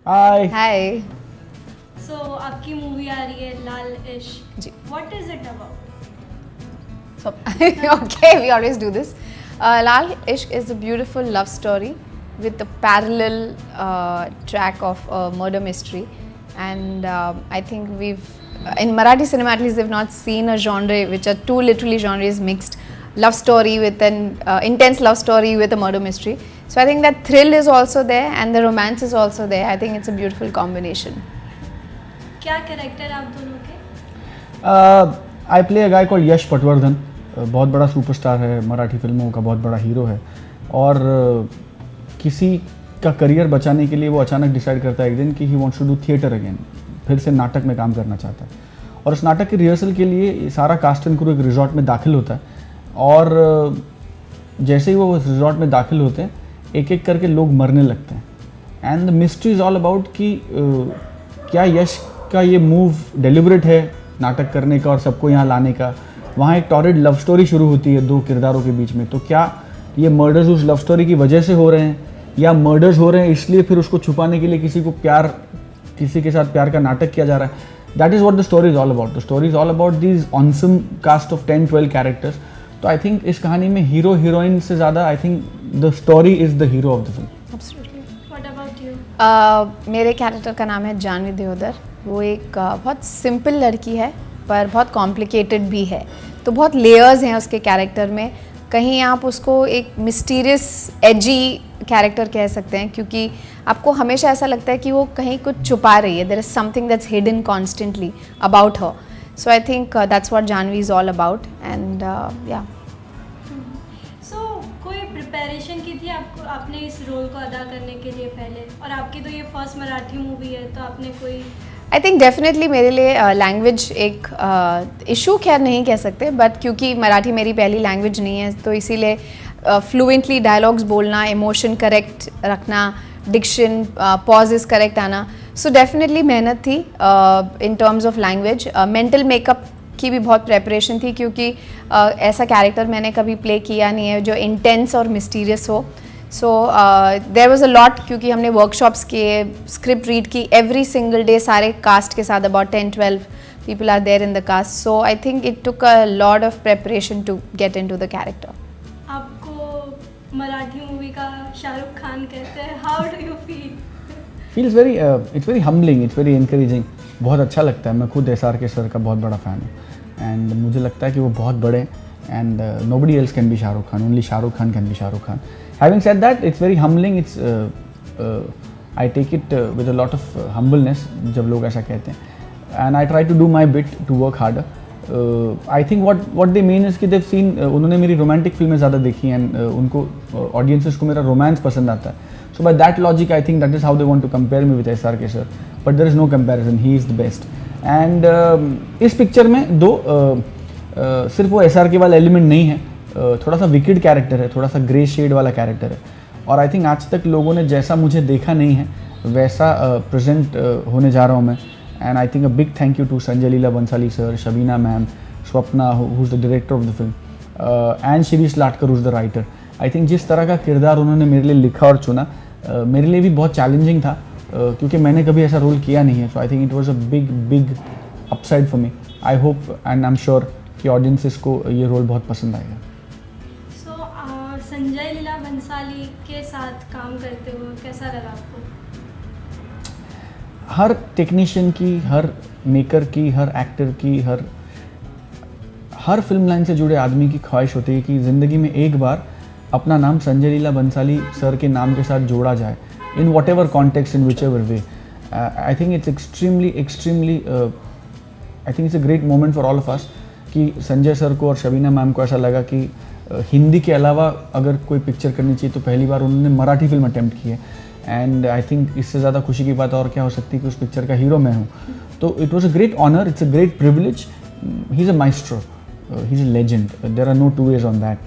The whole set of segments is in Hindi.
हाय। हाय सो आपकी मूवी आ रही है Laal Ishq ji. What is it about? So, okay, we always do this. Lal Ishq is a beautiful love story with a parallel track of a murder mystery, and I think in Marathi cinema at least, they've not seen a genre which are two literally genres mixed, love story with an intense love story with a murder mystery. So I think that thrill is also there and the romance is also there. I think it's a beautiful combination. क्या कैरेक्टर आप दोनों के? I play a guy called Yash Patwardhan. बहुत बड़ा सुपरस्टार है, मराठी फिल्मों का बहुत बड़ा हीरो है और किसी का करियर बचाने के लिए वो अचानक डिसाइड करता है एक दिन कि he wants to do theatre again, फिर से नाटक में काम करना चाहता है। और उस नाटक की रिहर्सल के लिए सारा कास्ट एंड क्रू एक रिजॉर्ट में दाखिल होता है और जैसे ही वो उस रिजॉर्ट में दाखिल होते हैं एक एक करके लोग मरने लगते हैं। And the mystery is all about कि क्या यश का ये मूव डेलिबरेट है नाटक करने का और सबको यहाँ लाने का। वहाँ एक टॉरिड लव स्टोरी शुरू होती है दो किरदारों के बीच में, तो क्या ये मर्डर्स उस लव स्टोरी की वजह से हो रहे हैं या मर्डर्स हो रहे हैं इसलिए फिर उसको छुपाने के लिए किसी के साथ प्यार का नाटक किया जा रहा है। That is what the story is all about. The story is all about these awesome cast of 10-12 characters. तो आई थिंक इस कहानी में हीरो हीरोइन से ज़्यादा I think the story is the hero of the film. Absolutely. What about you? मेरे कैरेक्टर का नाम है जानवी देओदर। वो एक बहुत सिंपल लड़की है पर बहुत कॉम्प्लिकेटेड भी है, तो बहुत लेयर्स हैं उसके कैरेक्टर में। कहीं आप उसको एक मिस्टीरियस एजी कैरेक्टर कह सकते हैं क्योंकि आपको हमेशा ऐसा लगता है कि वो कहीं कुछ छुपा रही है। There is something that's hidden constantly about her. So I think that's what Janhvi is all about and yeah. So कोई प्रिपरेशन की थी आपको आपने इस रोल को अदा करने के लिए पहले? और आपकी तो ये फर्स्ट मराठी मूवी है, तो आपने कोई आई थिंक डेफिनेटली मेरे लिए लैंग्वेज एक इशू खैर नहीं कह सकते, बट क्योंकि मराठी मेरी पहली लैंग्वेज नहीं है तो इसीलिए फ्लुएंटली डायलॉग्स बोलना, इमोशन करेक्ट रखना, डिक्शन पॉजेस करेक्ट आना, सो डेफिनेटली मेहनत थी in terms of language. Mental makeup की भी बहुत प्रेपरेशन थी क्योंकि ऐसा कैरेक्टर मैंने कभी प्ले किया नहीं है जो इंटेंस और मिस्टीरियस हो। So there was a lot क्योंकि हमने वर्कशॉप्स किए, स्क्रिप्ट रीड की एवरी सिंगल डे सारे कास्ट के साथ। About 10-12 people are there in the cast, so I think it took a lot of preparation to get into the character. आपको मराठी मूवी का शाहरुख खान कहते हैं, how do you feel? Feels very it's very humbling, it's very encouraging. बहुत अच्छा लगता है। मैं खुद SRK सर का बहुत बड़ा फ़ैन हूँ एंड मुझे लगता है कि वो बहुत बड़े and nobody else can be Shahrukh Khan, only Shahrukh Khan can be Shahrukh Khan. Having said that, it's very humbling. I take it with a lot of humbleness जब लोग ऐसा कहते हैं, and I try to do my bit to work harder. I think what they mean is कि they've seen उन्होंने मेरी romantic फिल्में ज़्यादा देखी and उनको audiences को मेरा romance पसंद आता है. So by that logic, I think that is how they want to compare me with SRK sir. But there is no comparison. He is the best. And इस पिक्चर में सिर्फ वो SRK वाला एलिमेंट नहीं है, थोड़ा सा विकेड कैरेक्टर है, थोड़ा सा ग्रे शेड वाला कैरेक्टर है। और आई थिंक आज तक लोगों ने जैसा मुझे देखा नहीं है वैसा प्रेजेंट होने जा रहा हूँ मैं। And I think a big thank you to Sanjay Leela Bhansali sir, Shabina ma'am, Swapna who is the director of the film and Shirish Latkar who is the writer. I think जिस तरह का किरदार उन्होंने मेरे लिए लिखा और चुना मेरे लिए भी बहुत चैलेंजिंग था क्योंकि मैंने कभी ऐसा रोल किया नहीं है। So I think it was a big upside for me. I hope and I am sure कि ऑडियंसेस को ये रोल बहुत पसंद आएगा। संजय लीला बंसाली के साथ काम करते हुए कैसा लगा आपको? हर टेक्नीशियन की, हर मेकर की, हर एक्टर की, हर फिल्म लाइन से जुड़े आदमी की ख्वाहिश होती है कि ज़िंदगी में एक बार अपना नाम संजय लीला बंसाली सर के नाम के साथ जोड़ा जाए in what ever context, in which ever way. I think it's extremely I think it's a great moment for all of us कि संजय सर को और शबीना मैम को ऐसा लगा कि हिंदी के अलावा अगर कोई पिक्चर करनी चाहिए तो पहली बार उन्होंने मराठी फिल्म अटेम्प्ट की है। एंड आई थिंक इससे ज़्यादा खुशी की बात और क्या हो सकती है कि उस पिक्चर का हीरो मैं हूँ। तो it was a great honour, it's a great privilege. He is a maestro, he is a legend, there are no two ways on that.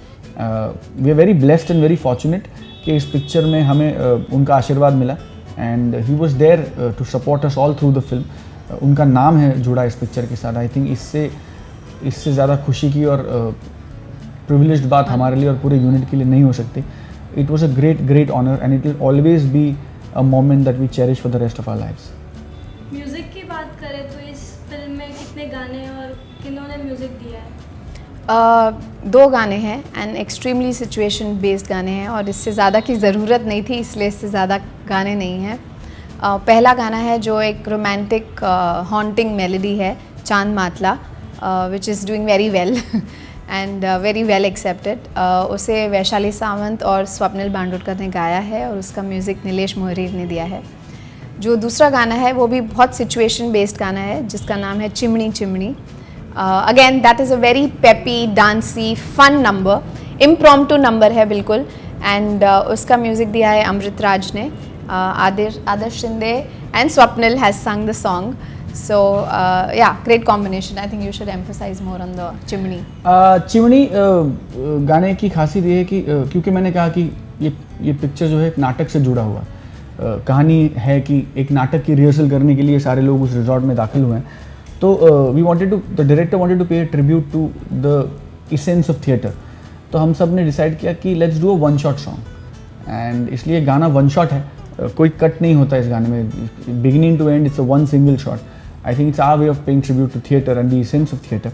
We are very blessed and very fortunate कि इस पिक्चर में हमें उनका आशीर्वाद मिला and he was there to support us all through the film. उनका नाम है जुड़ा इस पिक्चर के साथ। आई थिंक इससे ज़्यादा खुशी की और प्रिविलेज्ड बात हमारे लिए और पूरे यूनिट के लिए नहीं हो सकती। It was a great honour and it will always be a moment that we cherish for the rest of our lives. Music की बात करें तो इस फिल्म में कितने गाने हैं और किन्होंने म्यूज़िक दिया है? 2 गाने हैं एंड एक्सट्रीमली सिचुएशन बेस्ड गाने हैं और इससे ज़्यादा की ज़रूरत नहीं थी, इसलिए इससे ज़्यादा गाने नहीं हैं. पहला गाना है जो एक रोमांटिक हॉन्टिंग मेलोडी है, चांद Matla, which is doing very well and very well accepted. उसे वैशाली सावंत और स्वप्निल बांडोडकर ने गाया है और उसका म्यूज़िक नीलेश मोहरीर ने दिया है. जो दूसरा गाना है वो भी बहुत सिचुएशन बेस्ड गाना है जिसका नाम है Chimni Chimni. Again that is a very peppy dancey fun number, impromptu number है बिल्कुल. एंड उसका म्यूज़िक दिया है अमृत राज ने. आदर्श शिंदे एंड स्वप्निल हैज़ संग the song. So yeah, great combination. I think you should emphasize more on the chimney. Chimney गाने की खासियत ये है कि क्योंकि मैंने कहा कि ये पिक्चर जो है एक नाटक से जुड़ा हुआ कहानी है कि एक नाटक की रिहर्सल करने के लिए सारे लोग उस रिजॉर्ट में दाखिल हुए हैं. तो the director wanted to pay tribute to the essence of theatre. तो हम सब ने डिसाइड किया कि let's do a one shot song, and इसलिए गाना वन शॉट है, कोई कट नहीं होता इस गाने में, beginning to end it's a one single shot. I think it's our way of paying tribute to theatre and the essence of theatre.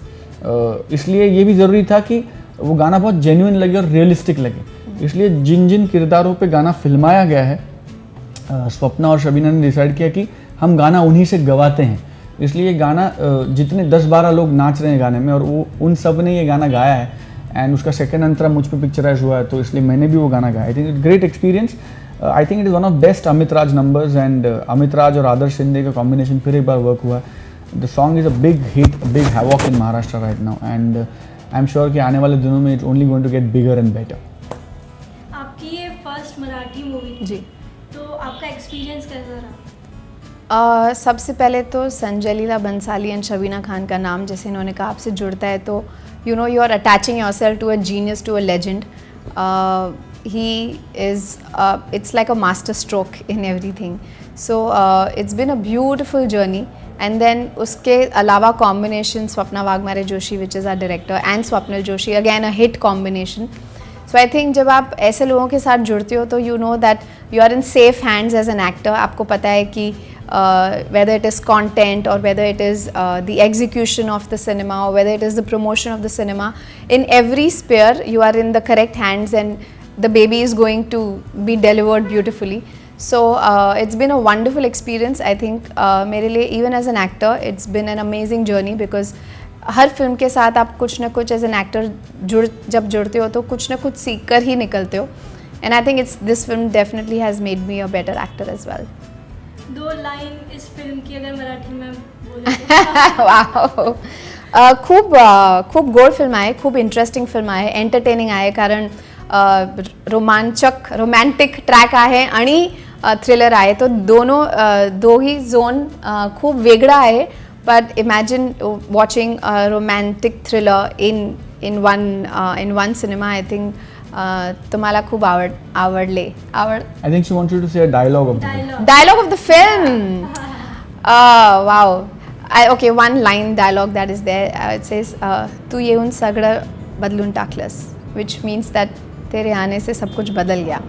इसलिए ये भी ज़रूरी था कि वो गाना बहुत जेन्युइन लगे और रियलिस्टिक लगे. इसलिए जिन जिन किरदारों पे गाना फिल्माया गया है, स्वप्ना और शबीना ने डिसाइड किया कि हम गाना उन्हीं से गवाते हैं. इसलिए गाना जितने 10-12 लोग नाच रहे हैं गाने में और वो उन सब ने ये गाना गाया है एंड उसका सेकंड अंतरा मुझ पे पिक्चराइज हुआ है, तो इसलिए मैंने भी वो गाना गाया. I think it great experience. I think it is one of best Amit Raj numbers and Amit Raj और आदर्श शिंदे का कॉम्बिनेशन फिर एक बार वर्क हुआ. The song is a big hit, big havoc in Maharashtra right now and I am sure कि आने वाले दिनों में it's only going to get bigger and better. आपकी ये फर्स्ट मराठी मूवी थी, जी. तो आपका एक्सपीरियंस कैसा रहा? सबसे पहले तो संजय लीला बंसाली एंड शबीना खान का नाम जैसे इन्होंने कहा आपसे जुड़ता है तो you know you are attaching yourself to a genius, to a legend. He is it's like a master stroke in everything. So it's been a beautiful journey. And then उसके अलावा combination Swapna Waghmare Joshi which is our director and Swapnil Joshi, again a hit combination. So I think जब आप ऐसे लोगों के साथ जुड़ते हो तो you know that you are in safe hands as an actor. आपको पता है कि whether it is content or whether it is the execution of the cinema or whether it is the promotion of the cinema, in every sphere you are in the correct hands and the baby is going to be delivered beautifully. So it's been a wonderful experience. I think मेरे लिए even as an actor it's been an amazing journey because her film के साथ आप कुछ ना कुछ एज एन एक्टर जब जुड़ते हो तो कुछ ना कुछ सीख कर ही निकलते हो. And I think this film definitely has made me a better actor as well. 2 line इस फिल्म की अगर मराठी में बोले वाह. खूप गोड फिल्म आहे, खूप इंटरेस्टिंग फिल्म आहे, एंटरटेनिंग आहे कारण रोमॅन्टिक ट्रॅक आहे आणि थ्रिलर आहे. तो दोही झोन खूप वेगळा आहे. But imagine watching a romantic thriller in one cinema. I think तुम्हाला खूप आवडले. I think she wants you to say a dialogue of the film. Dialogue of the film. Wow. Okay, one line dialogue that is there. It says तू येऊन सगळं बदलून टाकलंस, which means that तेरे आने से सब कुछ बदल गया.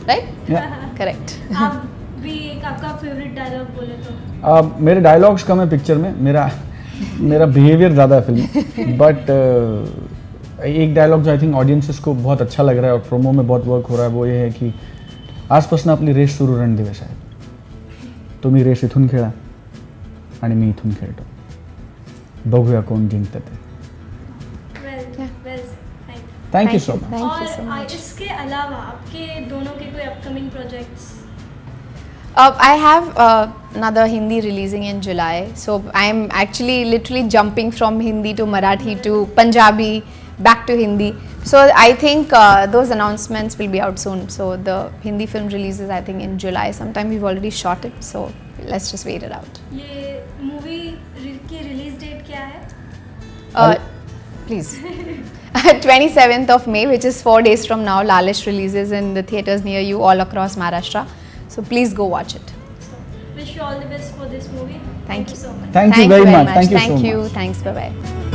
Right? Yeah. Correct. आप भी एक आपका फेवरेट डायलॉग बोले तो? मेरे डायलॉग्स कम है पिक्चर में, मेरा बिहेवियर ज़्यादा है फिल्म में. बट एक डायलॉग जो आई थिंक ऑडियंसेस को बहुत अच्छा लग रहा है और प्रोमो में बहुत वर्क हो रहा है वो ये है कि आजपासून आपली रेस सुरू रणदिवस आहे. तुम्ही रेस इथून खेळा आणि मी इथून खेळतो, बघूया कोण जिंकतं ते. Thank you so much. और इसके अलावा आपके दोनों के कोई upcoming projects? I have another Hindi releasing in July. So I'm actually literally jumping from Hindi to Marathi to Punjabi, back to Hindi. So I think those announcements will be out soon. So the Hindi film releases I think in July. Sometime we've already shot it. So let's just wait it out. ये मूवी की रिलीज डेट क्या है? Please. 27th of May, which is 4 days from now. Lalish releases in the theaters near you all across Maharashtra. So please go watch it. Wish you all the best for this movie. Thank you so much. Thank you very much. Thank you so Thank you. much. Thanks. Bye bye.